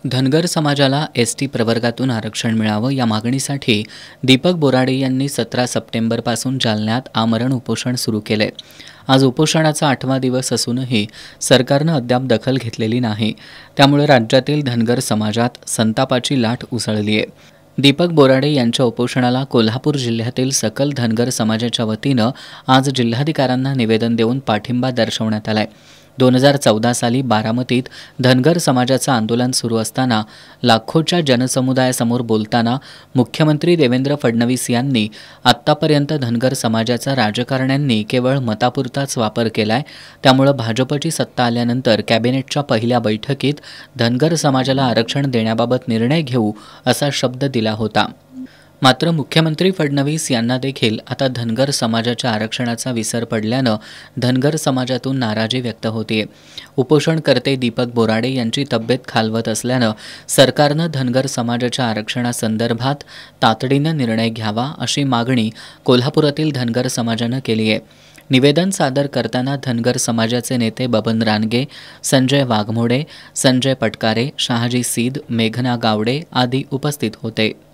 धनगर समाजाला एसटी प्रवर्गातून आरक्षण मिळावं या मागणीसाठी दीपक बोराडे यांनी 17 सप्टेंबरपासून जालन्यात आमरण उपोषण सुरू केले। आज उपोषणाचा 8वा दिवस असूनही सरकारनं अद्याप दखल घेतलेली नाही। त्यामुळे राज्यातील धनगर समाजात संतापाची लाट उसळली आहे। दीपक बोराडे यांच्या उपोषणाला कोल्हापूर जिल्ह्यातील सकल धनगर समाजाच्या वतीनं आज जिल्हाधिकाऱ्यांना निवेदन देऊन पाठिंबा दर्शवण्यात आलाय। 2014 साली बारामतीत धनगर समाजाचं आंदोलन सुरू असताना लाखोच्या जनसमुदायासमोर बोलताना मुख्यमंत्री देवेंद्र फडणवीस यांनी आत्तापर्यंत धनगर समाजाचा राजकारण्यांनी केवळ मतापुरताच वापर केलाय। त्यामुळे भाजपची सत्ता आल्यानंतर कॅबिनेटच्या पहिल्या बैठकीत धनगर समाजाला आरक्षण देण्याबाबत निर्णय घेऊ असा शब्द दिला होता। मात्र मुख्यमंत्री फडणवीस यांना देखील आता धनगर समाजाच्या आरक्षणाचा विसर पडल्यानं धनगर समाजातून नाराजी व्यक्त होते। उपोषणकर्ते दीपक बोराडे यांची तब्येत खालवत असल्यानं सरकारनं धनगर समाजाच्या आरक्षणासंदर्भात तातडीनं निर्णय घ्यावा अशी मागणी कोल्हापुरातील धनगर समाजानं केली आहे। निवेदन सादर करताना धनगर समाजाचे नेते बबन रानगे, संजय वाघमोडे, संजय पटकारे, शहाजी सीद, मेघना गावडे आदी उपस्थित होते।